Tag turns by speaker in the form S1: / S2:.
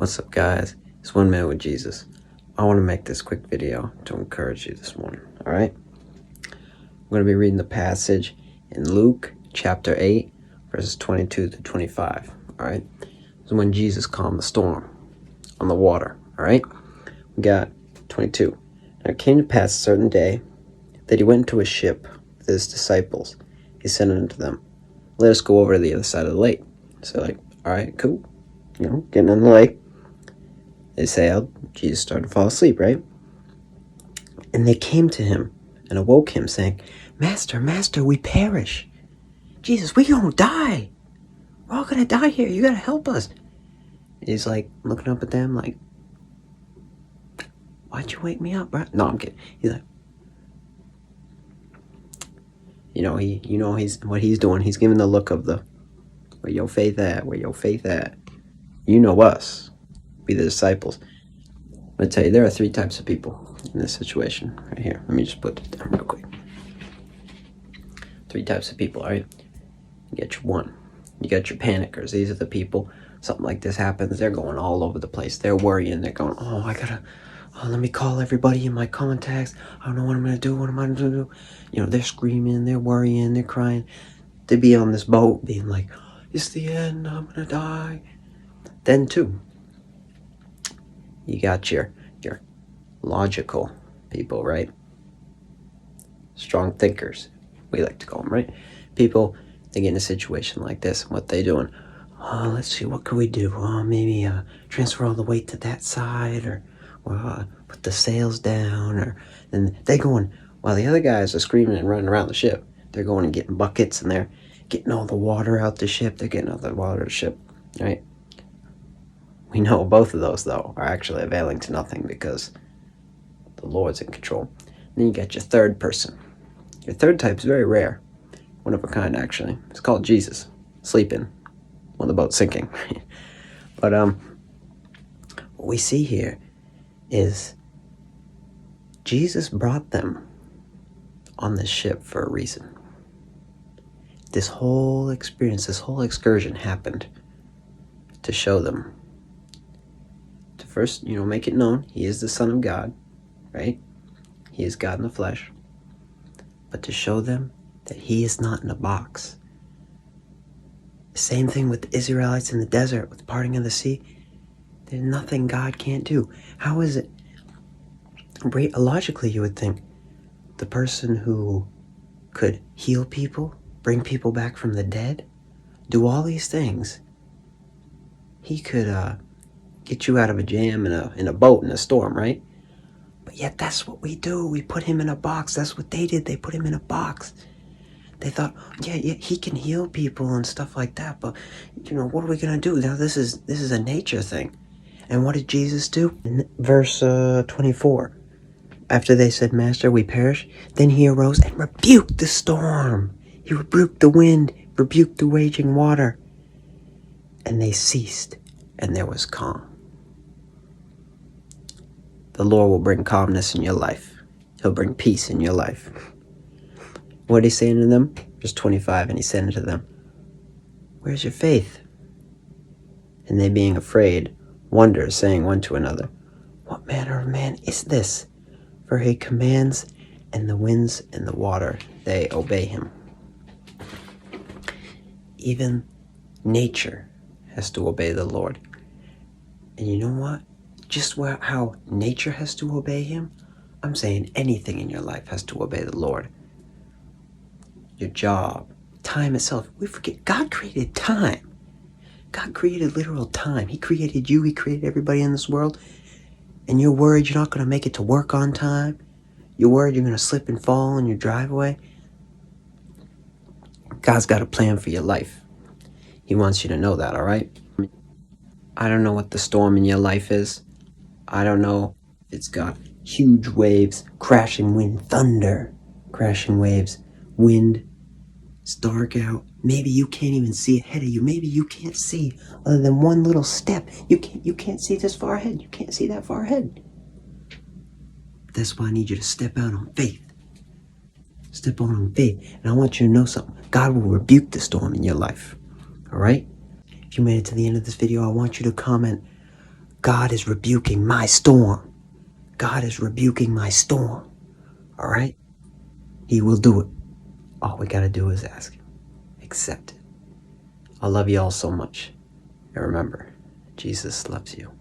S1: What's up, guys? It's One Man with Jesus. I want to make this quick video to encourage you this morning, alright? I'm going to be reading the passage in Luke chapter 8, verses 22 to 25, alright? This is when Jesus calmed the storm on the water, alright? We got 22. Now it came to pass a certain day that he went into a ship with his disciples. He said unto them, let us go over to the other side of the lake. So alright, cool. Getting in the lake. They sailed. Jesus started to fall asleep, right? And they came to him and awoke him, saying, Master, Master, we perish. Jesus, we gonna die. We're all gonna die here. You gotta help us. And he's looking up at them why'd you wake me up, bro? No, I'm kidding. He's what he's doing. He's giving the look of where your faith at, where your faith at. You know us. Be the disciples. I'm going to tell you, there are three types of people in this situation right here. Let me just put it down real quick. Three types of people, all right? You get your one. You got your panickers. These are the people, something like this happens, they're going all over the place. They're worrying. They're going, let me call everybody in my contacts. I don't know what I'm going to do. What am I going to do? They're screaming. They're worrying. They're crying. They'd be on this boat being like, it's the end. I'm going to die. Then two. You got your logical people, right? Strong thinkers, we like to call them, right? People, they get in a situation like this, and what they doing? Oh, let's see, what could we do? Oh, maybe transfer all the weight to that side, or put the sails down, and they going, while the other guys are screaming and running around the ship, they're going and getting buckets, and they're getting all the water out the ship. They're getting all the water out the ship, right? We know both of those, though, are actually availing to nothing because the Lord's in control. Then you got your third person. Your third type is very rare. One of a kind, actually. It's called Jesus, sleeping when the boat's sinking. But what we see here is Jesus brought them on this ship for a reason. This whole experience, this whole excursion happened to show them. First, make it known he is the Son of God, right? He is God in the flesh. But to show them that he is not in a box. The same thing with the Israelites in the desert with parting of the sea. There's nothing God can't do. How is it? Logically, you would think the person who could heal people, bring people back from the dead, do all these things, he could get you out of a jam in a boat in a storm, right? But yet that's what we do. We put him in a box. That's what they did. They put him in a box. They thought, yeah, he can heal people and stuff like that, but what are we gonna do? Now this is a nature thing. And what did Jesus do? In verse 24, after they said, Master, we perish, then he arose and rebuked the storm. He rebuked the wind, rebuked the raging water, and they ceased, and there was calm. The Lord will bring calmness in your life. He'll bring peace in your life. What did he say to them? Verse 25, and he said unto them, where's your faith? And they being afraid, wonder, saying one to another, what manner of man is this? For he commands, and the winds and the water, they obey him. Even nature has to obey the Lord. And you know what? Just how nature has to obey him, I'm saying anything in your life has to obey the Lord. Your job, time itself. We forget God created time. God created literal time. He created you. He created everybody in this world. And you're worried you're not going to make it to work on time. You're worried you're going to slip and fall in your driveway. God's got a plan for your life. He wants you to know that, all right? I don't know what the storm in your life is. I don't know if it's got huge waves, crashing wind, thunder, crashing waves, wind. It's dark out. Maybe you can't even see ahead of you. Maybe you can't see other than one little step. You can't see this far ahead. You can't see that far ahead. That's why I need you to step out on faith. Step on faith. And I want you to know something. God will rebuke the storm in your life. All right? If you made it to the end of this video, I want you to comment, God is rebuking my storm. God is rebuking my storm. All right? He will do it. All we got to do is ask him. Accept it. I love you all so much. And remember, Jesus loves you.